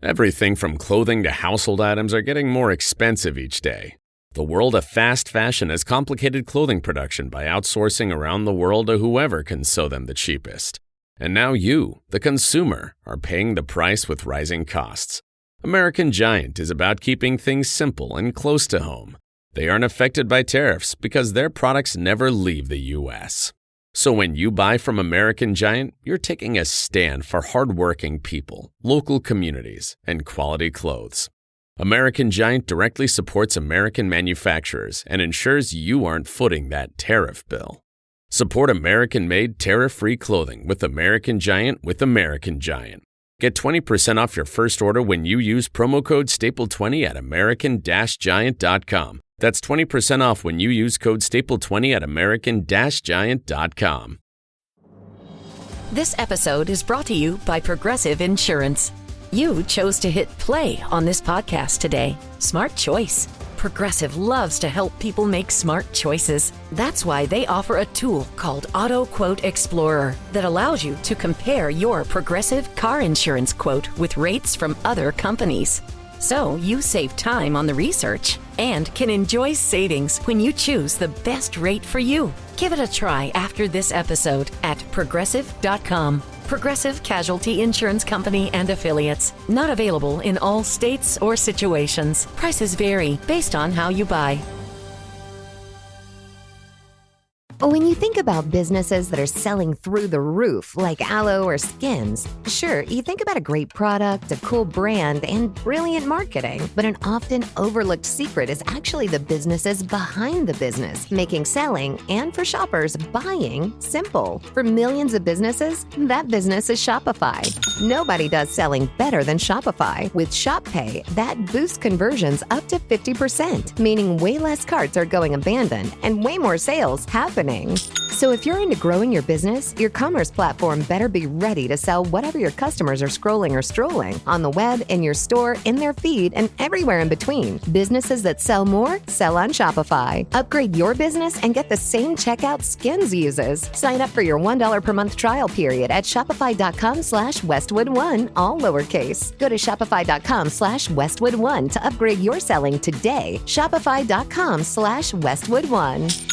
Everything from clothing to household items are getting more expensive each day. The world of fast fashion has complicated clothing production by outsourcing around the world to whoever can sew them the cheapest. And now you, the consumer, are paying the price with rising costs. American Giant is about keeping things simple and close to home. They aren't affected by tariffs because their products never leave the U.S. So when you buy from American Giant, you're taking a stand for hardworking people, local communities, and quality clothes. American Giant directly supports American manufacturers and ensures you aren't footing that tariff bill. Support American-made, tariff-free clothing with American Giant with American Giant. Get 20% off your first order when you use promo code STAPLE20 at american-giant.com. That's 20% off when you use code STAPLE20 at american-giant.com. This episode is brought to you by Progressive Insurance. You chose to hit play on this podcast today. Smart choice. Progressive loves to help people make smart choices. That's why they offer a tool called Auto Quote Explorer that allows you to compare your Progressive car insurance quote with rates from other companies. So you save time on the research and can enjoy savings when you choose the best rate for you. Give it a try after this episode at Progressive.com. Progressive Casualty Insurance Company and Affiliates. Not available in all states or situations. Prices vary based on how you buy. When you think about businesses that are selling through the roof, like aloe or Skims, sure, you think about a great product, a cool brand, and brilliant marketing. But an often overlooked secret is actually the businesses behind the business, making selling and, for shoppers, buying simple. For millions of businesses, that business is Shopify. Nobody does selling better than Shopify. With Shop Pay, that boosts conversions up to 50%, meaning way less carts are going abandoned and way more sales happening. So if you're into growing your business, your commerce platform better be ready to sell whatever your customers are scrolling or strolling on the web, in your store, in their feed, and everywhere in between. Businesses that sell more, sell on Shopify. Upgrade your business and get the same checkout Skims uses. Sign up for your $1 per month trial period at shopify.com/Westwood1, all lowercase. Go to shopify.com/Westwood1 to upgrade your selling today. Shopify.com/Westwood1.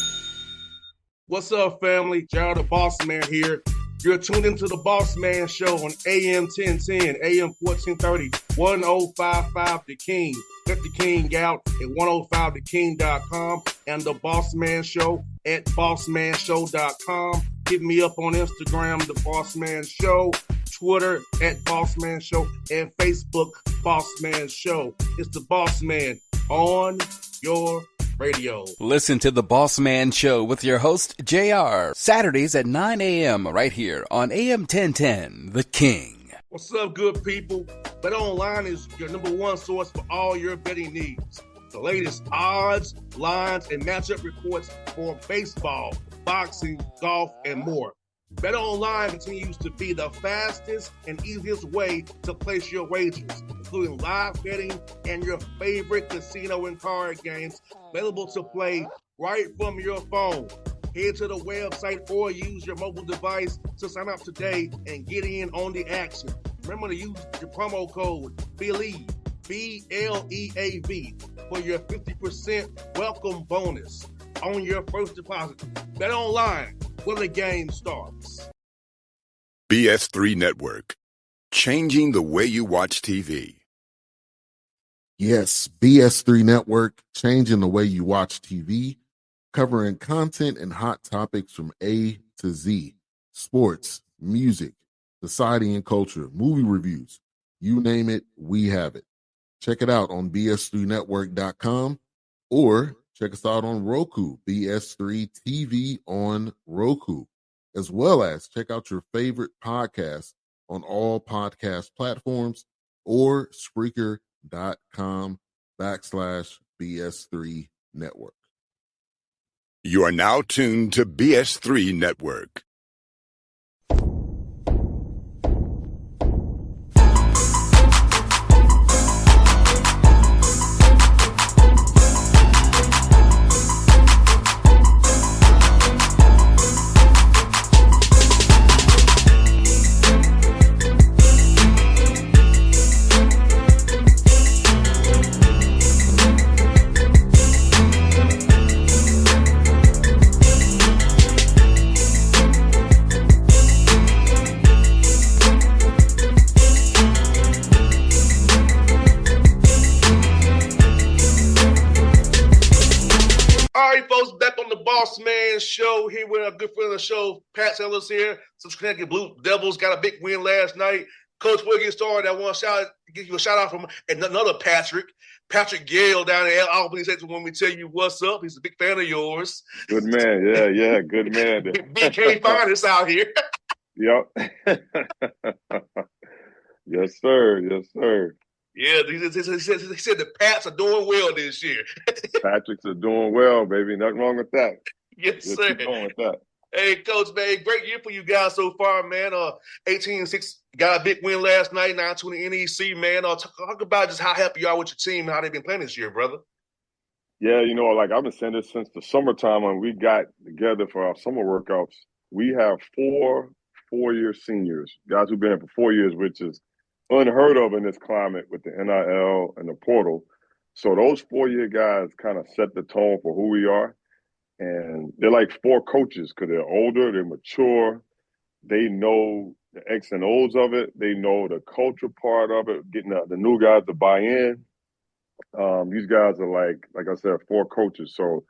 What's up, family? Gerald the Bossman here. You're tuned into the Bossman Show on AM 1010, AM 1430, 1055 The King. Let the King out at 105theking.com and the Bossman Show at bossmanshow.com. Hit me up on Instagram, The Bossman Show, Twitter at Bossman Show, and Facebook, Bossman Show. It's the Bossman on your radio. Listen to the Bossman Show with your host, JR, Saturdays at 9 a.m. right here on AM 1010, The King. What's up, good people? BetOnline is your number one source for all your betting needs. The latest odds, lines, and matchup reports for baseball, boxing, golf, and more. BetOnline continues to be the fastest and easiest way to place your wagers, including live betting and your favorite casino and card games available to play right from your phone. Head to the website or use your mobile device to sign up today and get in on the action. Remember to use your promo code BELIEVE, BLEAV, for your 50% welcome bonus on your first deposit. BetOnline, where the game starts. BS3 Network, changing the way you watch TV. Yes, BS3 Network, changing the way you watch TV, covering content and hot topics from A to Z, sports, music, society and culture, movie reviews, you name it, we have it. Check it out on bs3network.com or check us out on Roku, BS3 TV on Roku, as well as check out your favorite podcasts on all podcast platforms or Spreaker.com/BS3 Network. You are now tuned to BS3 Network. Bossman Show here with a good friend of the show, Pat Sellers here. Some Connecticut Blue Devils got a big win last night. Coach, before we get started, I want to give you a shout out from another Patrick Gale down in Albany. Said when we tell you what's up, he's a big fan of yours. Good man, yeah, good man. BK Finest out here. Yep. Yes, sir. Yeah, he said the Pats are doing well this year. Patricks are doing well, baby. Nothing wrong with that. Yes, Just sir. keep going with that. Hey, Coach, man, great year for you guys so far, man. 18-6, got a big win last night, 9-20 NEC, man. Talk about just how happy you are with your team and how they've been playing this year, brother. Yeah, like I've been saying this since the summertime when we got together for our summer workouts. We have four-year seniors, guys who've been here for 4 years, which is unheard of in this climate with the NIL and the portal. So those 4-year guys kind of set the tone for who we are. And they're like 4 coaches because they're older, they're mature, they know the X and O's of it, they know the culture part of it, getting the new guys to buy in. These guys are like I said, 4 coaches. So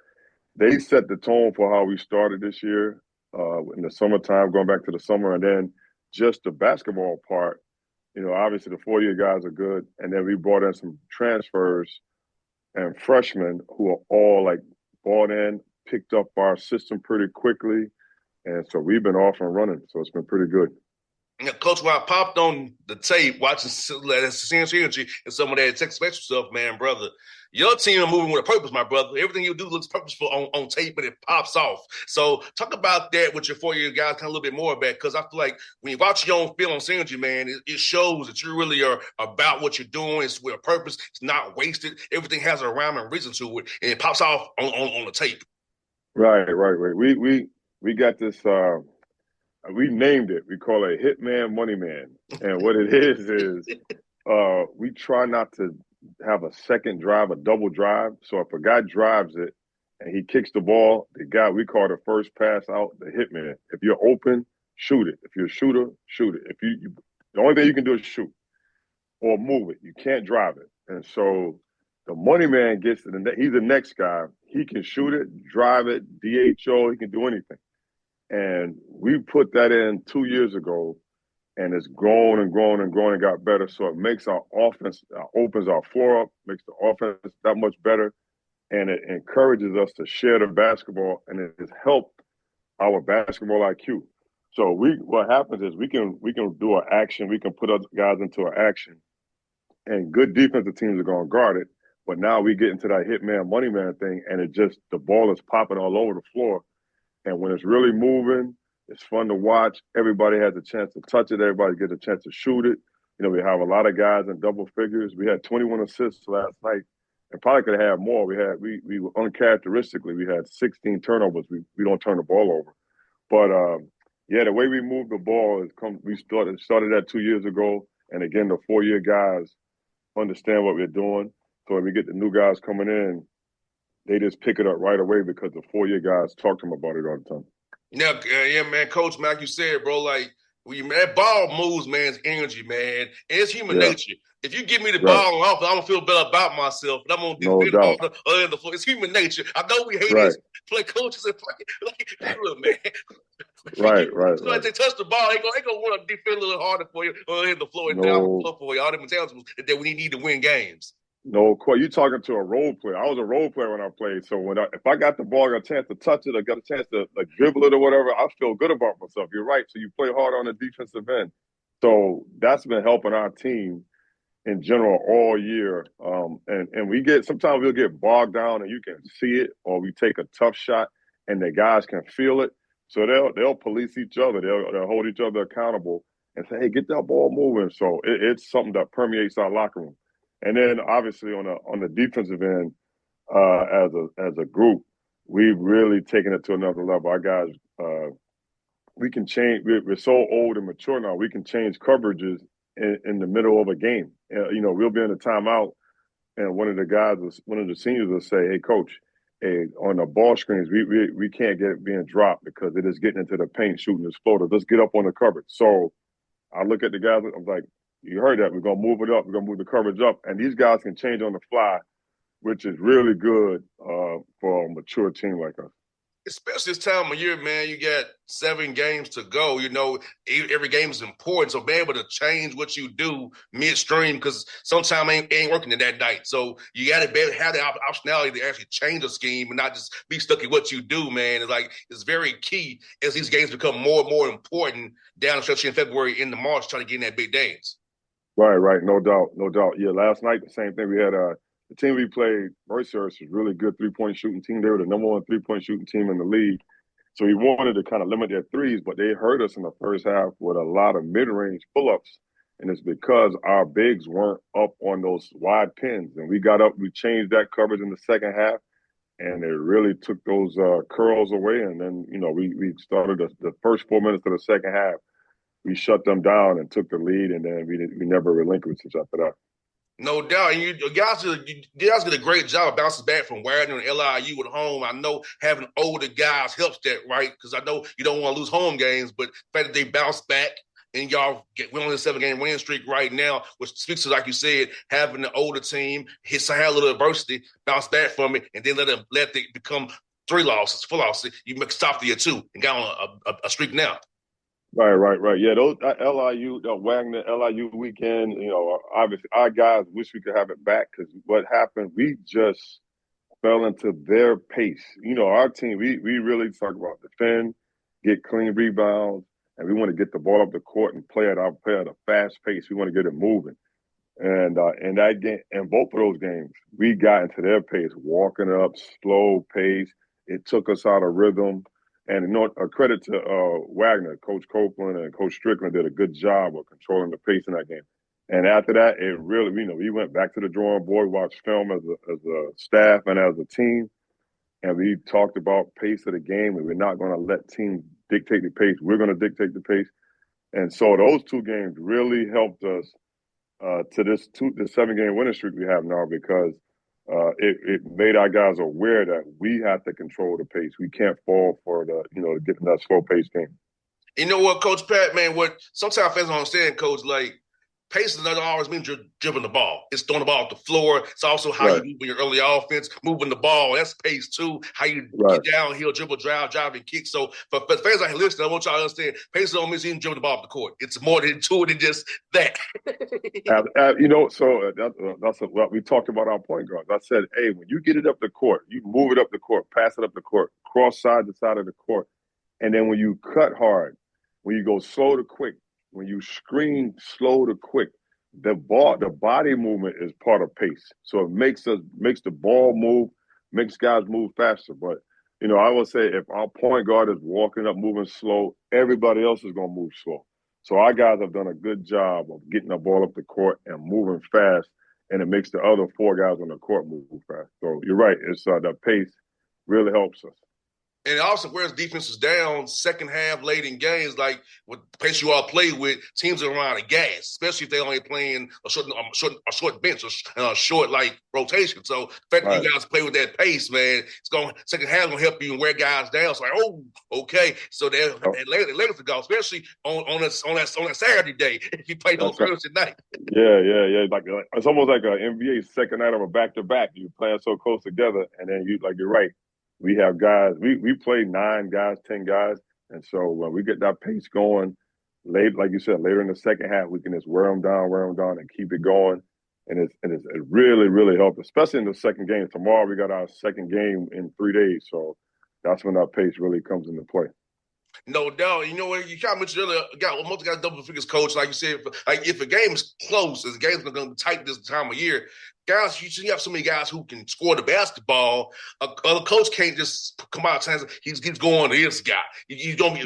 they set the tone for how we started this year in the summertime, going back to the summer. And then just the basketball part, obviously the 4-year guys are good. And then we brought in some transfers and freshmen who are all like bought in, picked up our system pretty quickly. And so we've been off and running. So it's been pretty good. Yeah, Coach, when I popped on the tape watching Sense Energy and some of that Texas Special stuff, man, brother, your team are moving with a purpose, my brother. Everything you do looks purposeful on tape, but it pops off. So talk about that with your 4-year guys kind of a little bit more about, because I feel like when you watch your own film on Synergy, man, it shows that you really are about what you're doing. It's with a purpose. It's not wasted. Everything has a rhyme and reason to it, and it pops off on the tape. Right. We got this we named it. We call it Hitman Money Man. And what it is we try not to have a second drive, a double drive. So if a guy drives it and he kicks the ball, we call the first pass out the hitman. If you're open, shoot it. If you're a shooter, shoot it. If you the only thing you can do is shoot or move it. You can't drive it. And so the money man gets to he's the next guy. He can shoot it, drive it, DHO, he can do anything. And we put that in 2 years ago, and it's grown and got better. So it makes our offense, opens our floor up, makes the offense that much better, and it encourages us to share the basketball, and it has helped our basketball IQ. So what happens is we can do an action, we can put other guys into an action, and good defensive teams are going to guard it. But now we get into that hitman, money man thing, and the ball is popping all over the floor. And when it's really moving, it's fun to watch. Everybody has a chance to touch it. Everybody gets a chance to shoot it. We have a lot of guys in double figures. We had 21 assists last night, and probably could have had more. We uncharacteristically, we had 16 turnovers. We don't turn the ball over. But the way we move the ball we started that 2 years ago. And again, the 4-year guys understand what we're doing. So when we get the new guys coming in, they just pick it up right away because the 4-year guys talk to them about it all the time. Yeah, man, Coach, man, like you said, bro, like that ball moves, man, it's energy, man. And it's human nature. If you give me the ball off, I'm gonna feel better about myself. And I'm gonna defend harder other than the floor. It's human nature. I know we hate it. Play coaches and play look, man. Right. So if they touch the ball, they gonna want to defend a little harder for you or hit the floor and down the floor for you. All them intelligence that we need to win games. No, you're talking to a role player. I was a role player when I played. So if I got the ball, I got a chance to touch it, I got a chance to dribble it or whatever, I feel good about myself. You're right. So you play hard on the defensive end. So that's been helping our team in general all year. And sometimes we'll get bogged down and you can see it, or we take a tough shot and the guys can feel it. So they'll police each other. They'll hold each other accountable and say, hey, get that ball moving. So it's something that permeates our locker room. And then obviously on the defensive end, as a group, we've really taken it to another level. Our guys, we can change. We're so old and mature now. We can change coverages in the middle of a game. We'll be in a timeout, and one of the seniors will say, "Hey, coach, on the ball screens, we can't get it being dropped because it is getting into the paint, shooting this floater. Let's get up on the coverage." So I look at the guys. I'm like, you heard that. We're going to move it up. We're going to move the coverage up. And these guys can change on the fly, which is really good for a mature team like us. Especially this time of year, man, you got 7 games to go. You know, every game is important. So being able to change what you do midstream, because sometimes ain't working in that night. So you got to have the optionality to actually change the scheme and not just be stuck in what you do, man. It's very key as these games become more and more important down the stretch in February into March, trying to get in that big dance. Right. No doubt. Yeah, last night, the same thing. We had the team we played, Mercer, was really good 3-point shooting team. They were the number 1 3-point shooting team in the league. So we wanted to kind of limit their threes, but they hurt us in the first half with a lot of mid-range pull-ups. And it's because our bigs weren't up on those wide pins. And we got up, we changed that coverage in the second half, and it really took those curls away. And then, we started the first 4 minutes of the second half. We shut them down and took the lead, and then we never relinquished after that. No doubt. And you guys did a great job of bouncing back from Wagner and LIU at home. I know having older guys helps that, right? Because I know you don't want to lose home games, but the fact that they bounced back and we're on a 7-game winning streak right now, which speaks to, like you said, having the older team, had a little adversity, bounce back from it, and then let it become 3 losses, 4 losses. You stop the 2 and got on a streak now. Right. Yeah, those LIU, Wagner, LIU weekend, obviously our guys wish we could have it back because what happened, we just fell into their pace. Our team, we really talk about defend, get clean rebounds, and we want to get the ball up the court and play at a fast pace. We want to get it moving. And in that game, in both of those games, we got into their pace, walking up, slow pace. It took us out of rhythm. And a credit to Wagner, Coach Copeland and Coach Strickland did a good job of controlling the pace in that game. And after that, it really, we went back to the drawing board, watched film as a staff and as a team, and we talked about pace of the game, and we're not going to let teams dictate the pace. We're going to dictate the pace. And so those 2 games really helped us to this 7-game winning streak we have now because it made our guys aware that we have to control the pace. We can't fall for getting that slow pace game. You know what, Coach Pat, man, what sometimes fans don't understand, Coach, like pace doesn't always mean you're dribbling the ball. It's throwing the ball off the floor. It's also how you move in your early offense, moving the ball. That's pace too. How you get downhill, dribble, drive, and kick. So for fans out here listening, I want y'all to understand pace don't mean you dribble the ball off the court. It's more than just that. That's what we talked about our point guards. I said, hey, when you get it up the court, you move it up the court, pass it up the court, cross side to side of the court. And then when you cut hard, when you go slow to quick, when you screen slow to quick, the body movement is part of pace. So it makes the ball move, makes guys move faster. But, I will say if our point guard is walking up, moving slow, everybody else is going to move slow. So our guys have done a good job of getting the ball up the court and moving fast, and it makes the other 4 guys on the court move fast. So you're right. It's the pace really helps us. And it also wears defenses down second half late in games, like with the pace you all play with, teams are around of gas, especially if they're only playing a short bench or a short rotation. So the fact that you guys play with that pace, man, second half gonna help you and wear guys down. So okay. So they're later to go, especially on that Saturday day if you play on Thursday night. Yeah. Like it's almost like an NBA second night of a back-to-back. You playing so close together, and then you're right. We have guys, we play 9 guys, 10 guys. And so when we get that pace going, late, like you said, later in the second half, we can just wear them down and keep it going. And it really, really helped, especially in the second game. Tomorrow we got our second game in 3 days. So that's when that pace really comes into play. No doubt. You know what? You kind of mentioned earlier, most guys double figures, coach. Like you said, if a game is close, if the game's going to be tight this time of year, guys, you have so many guys who can score the basketball. A coach can't just come out and say he's going to this guy. You don't be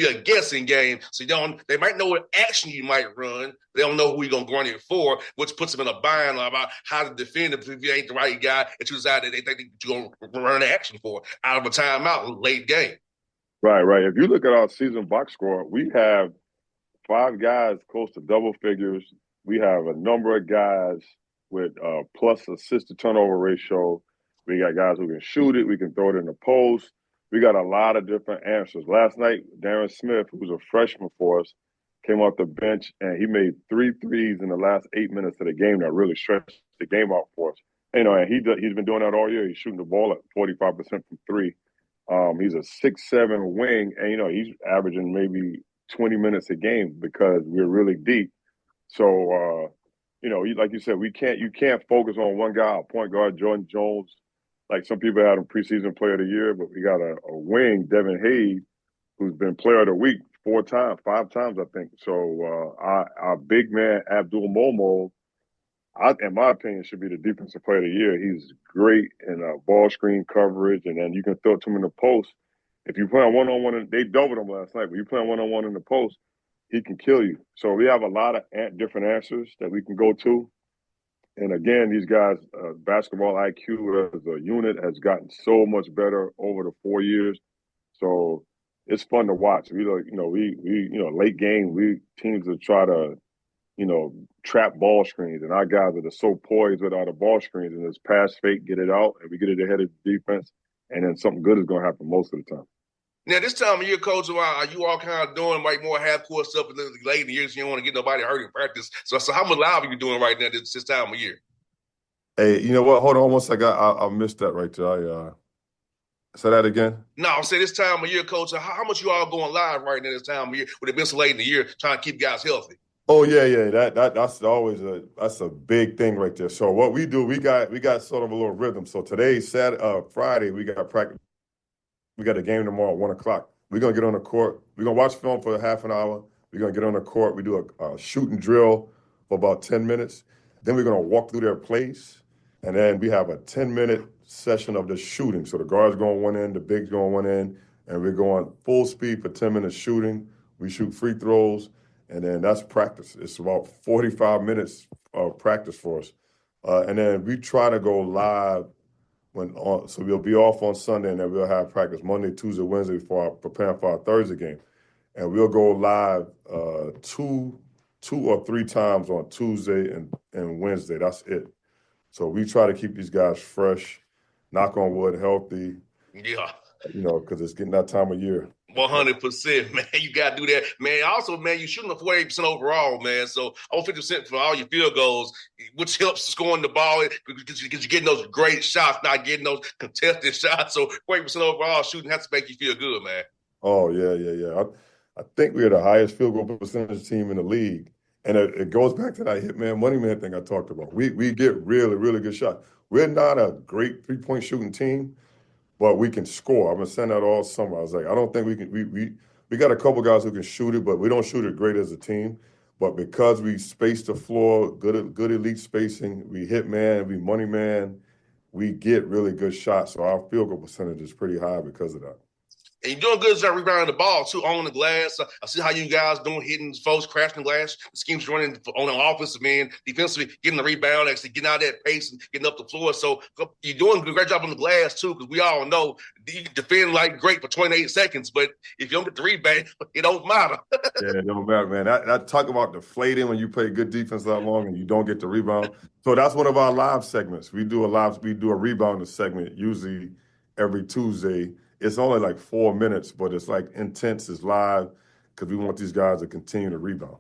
a guessing game. So they might know what action you might run. They don't know who you're going to run it for, which puts them in a bind about how to defend it if you ain't the right guy that you decide that they think you're going to run the action for out of a timeout late game. Right. If you look at our season box score, we have 5 guys close to double figures. We have a number of guys with plus assist to turnover ratio. We got guys who can shoot it. We can throw it in the post. We got a lot of different answers. Last night, Darren Smith, who's a freshman for us, came off the bench, and he made 3 threes in the last 8 minutes of the game that really stretched the game out for us. And he's been doing that all year. He's shooting the ball at 45% from 3. He's a 6'7" wing, and he's averaging maybe 20 minutes a game because we're really deep. So like you said, you can't focus on one guy. Our point guard Jordan Jones, like some people had him preseason player of the year, but we got a wing, Devin Hayes, who's been player of the week 5 times, I think. So our big man Abdul Momo, in my opinion, should be the defensive player of the year. He's great in ball screen coverage, and then you can throw it to him in the post. If you play on one-on-one, they doubled him last night, but you play on one-on-one in the post, he can kill you. So we have a lot of different answers that we can go to. And again, these guys, basketball IQ as a unit has gotten so much better over the 4 years. So it's fun to watch. We late game, teams that try to, trap ball screens, and our guys that are so poised without the ball screens and just pass fake, get it out, and we get it ahead of the defense, and then something good is going to happen most of the time. Now, this time of year, Coach, are you all kind of doing like more half-court stuff late in the year so you don't want to get nobody hurt in practice? So how much live are you doing right now this time of year? Hey, you know what? Hold on one second. I missed that right there. Say that again? No, I'm saying this time of year, Coach, how much you all going live right now this time of year with it been so late in the year trying to keep guys healthy? Oh yeah. That's always a big thing right there. So what we do, we got sort of a little rhythm. So today, Friday, we got practice. We got a game tomorrow at 1:00. We're gonna get on the court. We're gonna watch film for half an hour. We're gonna get on the court. We do a shooting drill for about 10 minutes. Then we're gonna walk through their plays, and then we have a 10-minute session of the shooting. So the guards going one end, the bigs going one end, and we're going full speed for 10 minutes shooting. We shoot free throws, and then that's practice. It's about 45 minutes of practice for us. And then we try to go live so we'll be off on Sunday, and then we'll have practice Monday, Tuesday, Wednesday preparing for our Thursday game. And we'll go live two or three times on Tuesday and Wednesday. That's it. So we try to keep these guys fresh, knock on wood, healthy. Yeah. Because it's getting that time of year. 100%, man. You got to do that. Man, also, man, you're shooting a 48% overall, man. So over 50% for all your field goals, which helps scoring the ball because you're getting those great shots, not getting those contested shots. So 48% overall shooting has to make you feel good, man. Oh, yeah. I think we're the highest field goal percentage team in the league. And it goes back to that hitman, money man thing I talked about. We get really, really good shots. We're not a great three-point shooting team, but we can score. I've been saying that all summer. I was like, I don't think we can. We got a couple guys who can shoot it, but we don't shoot it great as a team. But because we space the floor, good elite spacing, we hit man, we money man, we get really good shots. So our field goal percentage is pretty high because of that. And you're doing good at rebounding the ball, too, on the glass. I see how you guys doing, hitting folks, crashing the glass. The scheme's running on the offensive end, defensively, getting the rebound, actually getting out of that pace and getting up the floor. So you're doing a great job on the glass, too, because we all know you can defend like great for 28 seconds, but if you don't get the rebound, it don't matter. Yeah, it don't matter, man. That talk about deflating when you play good defense that long and you don't get the rebound. So that's one of our live segments. We do a rebounding segment usually every Tuesday. It's only like 4 minutes, but it's like intense. It's live because we want these guys to continue to rebound.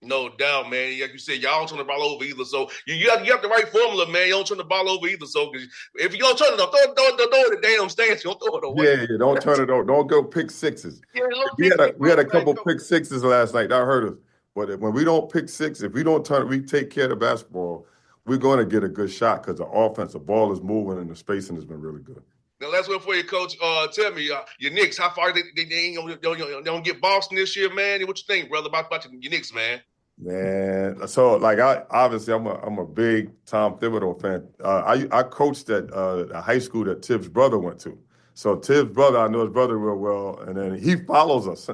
No doubt, man. Like you said, y'all don't turn the ball over either. So you have the right formula, man. You don't turn the ball over either. So if you don't turn it, throw it in the damn stance. You don't throw it away. Yeah, don't turn it over. Don't go pick sixes. Yeah, we had a couple pick sixes last night. That hurt us. But when we don't pick six, if we don't we take care of the basketball, we're going to get a good shot because the offensive ball is moving and the spacing has been really good. Now, last one for you, Coach. Tell me, your Knicks, how far they ain't don't get Boston this year, man? What you think, brother, about your Knicks, man? Man, so like I'm a big Tom Thibodeau fan. I coached at a high school that Tibbs' brother went to. So Tibbs' brother, I know his brother real well, and then he follows us.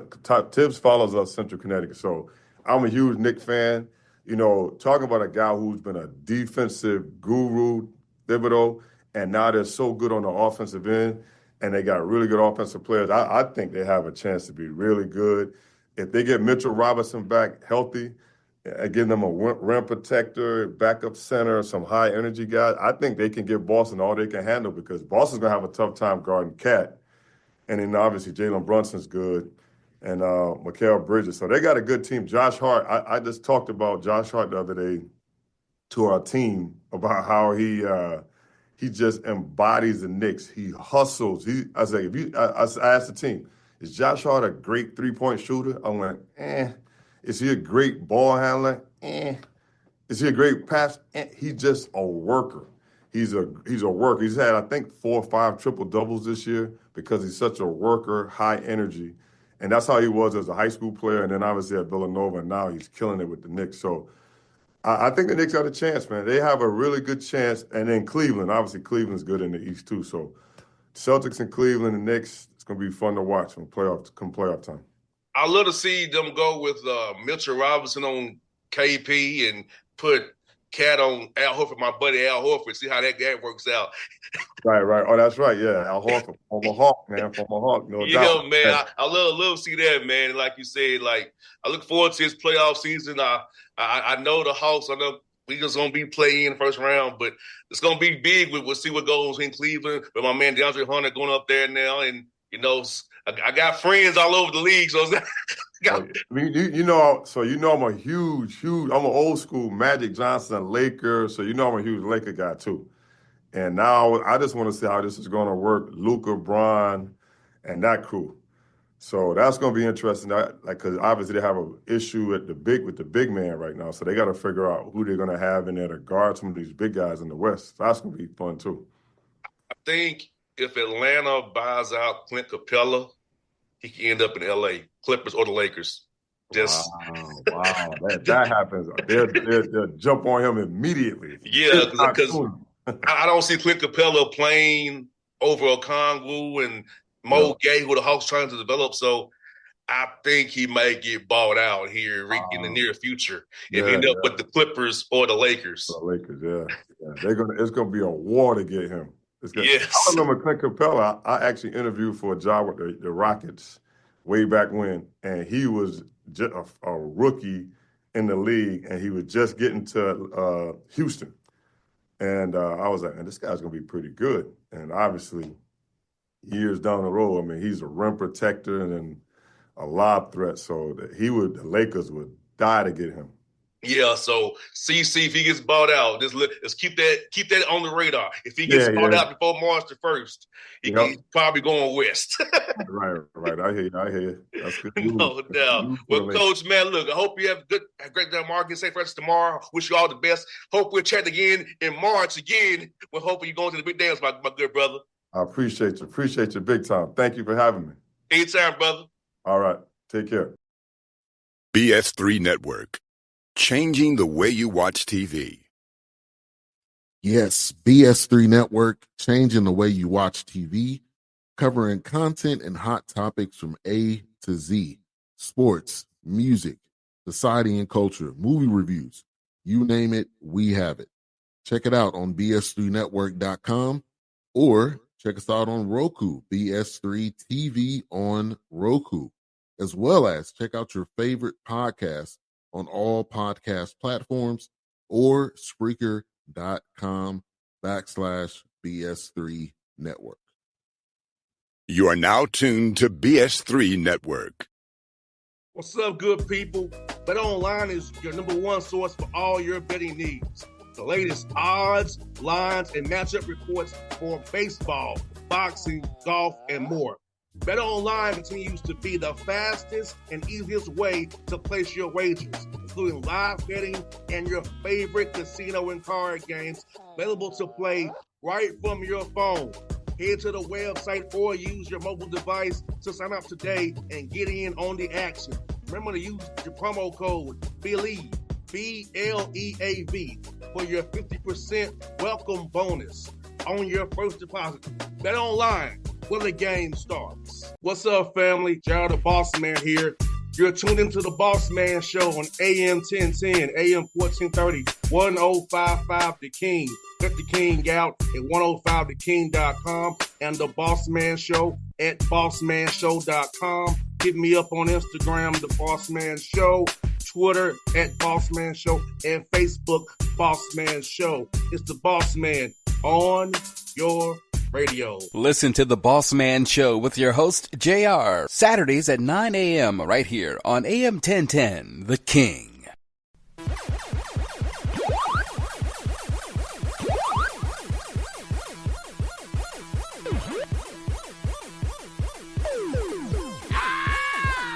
Tibbs follows us, Central Connecticut. So I'm a huge Knicks fan. Talking about a guy who's been a defensive guru, Thibodeau, and now they're so good on the offensive end, and they got really good offensive players. I think they have a chance to be really good. If they get Mitchell Robinson back healthy, give them a rim protector, backup center, some high-energy guys, I think they can give Boston all they can handle because Boston's going to have a tough time guarding Cat. And then obviously Jalen Brunson's good and Mikal Bridges. So they got a good team. Josh Hart, I just talked about Josh Hart the other day to our team about how he just embodies the Knicks. He hustles. I asked the team, is Josh Hart a great three-point shooter? I went, Is he a great ball handler? Is he a great pass? He's just a worker. He's a worker. He's had, I think, 4 or 5 triple-doubles this year because he's such a worker, high energy. And that's how he was as a high school player, and then obviously at Villanova, and now he's killing it with the Knicks. So I think the Knicks got a chance, man. They have a really good chance. And then Cleveland, obviously Cleveland's good in the East too. So Celtics and Cleveland and Knicks, it's going to be fun to watch come playoff time. I love to see them go with Mitchell Robinson on KP and put Cat on Al Horford, my buddy Al Horford, see how that works out. Right. Oh, that's right. Yeah, Al Horford, former Hawk, man, no doubt. Yeah, man, I love to see that, man. Like you said, like I look forward to his playoff season. I know the Hawks. I know we just gonna be playing in the first round, but it's gonna be big. We'll see what goes in Cleveland. But my man DeAndre Hunter going up there now, and I got friends all over the league, so. I'm a huge, I'm an old school Magic Johnson Laker, so I'm a huge Laker guy too. And now I just want to see how this is going to work, Luka, Bron, and that crew. So that's going to be interesting, because obviously they have an issue with the big man right now, so they got to figure out who they're going to have in there to guard some of these big guys in the West. So that's going to be fun too. I think if Atlanta buys out Clint Capella, he can end up in L.A., Clippers or the Lakers. Wow. That happens. They'll jump on him immediately. Yeah, because I don't see Clint Capella playing over Okongwu and Mo Gay, who the Hawks trying to develop. So I think he may get bought out here in the near future and end up with the Clippers or the Lakers. The Lakers, yeah. It's gonna be a war to get him. Yes. I remember Clint Capella. I actually interviewed for a job with the Rockets way back when, and he was just a rookie in the league, and he was just getting to Houston. And I was like, man, this guy's going to be pretty good. And obviously, years down the road, I mean, he's a rim protector and a lob threat, so the Lakers would die to get him. Yeah, so see if he gets bought out. Let's keep that on the radar. If he gets bought out before March the 1st, he's probably going west. Right. I hear you. That's good. No doubt. Well, Coach, man, look, I hope you have a great day, Mark. Get safe for us tomorrow. Wish you all the best. Hope we'll chat again in March again. We're hoping you're going to the big dance, my good brother. I appreciate you. Appreciate you big time. Thank you for having me. Anytime, brother. All right. Take care. BS3 Network. Changing the way you watch TV. Yes, BS3 Network, changing the way you watch TV, covering content and hot topics from A to Z, sports, music, society and culture, movie reviews, you name it, we have it. Check it out on bs3network.com or check us out on Roku, BS3 TV on Roku, as well as check out your favorite podcast on all podcast platforms or Spreaker.com/BS3 Network. You are now tuned to BS3 Network. What's up, good people? Bet Online is your #1 source for all your betting needs. The latest odds, lines, and matchup reports for baseball, boxing, golf, and more. Bet Online continues to be the fastest and easiest way to place your wagers, including live betting and your favorite casino and card games available to play right from your phone. Head to the website or use your mobile device to sign up today and get in on the action. Remember to use your promo code BELIEVE, BLEAV, for your 50% welcome bonus on your first deposit. Bet Online, where the game starts. What's up, family? Jared the Bossman here. You're tuned into the Bossman Show on AM 1010, AM 1430, 1055 The King. Check The King out at 105theking.com and the Bossman Show at bossmanshow.com. Hit me up on Instagram, The Bossman Show, Twitter at Bossman Show, and Facebook, Bossman Show. It's the Bossman on your radio. Listen to The Bossman Show with your host, JR, Saturdays at 9 a.m. right here on AM 1010, The King.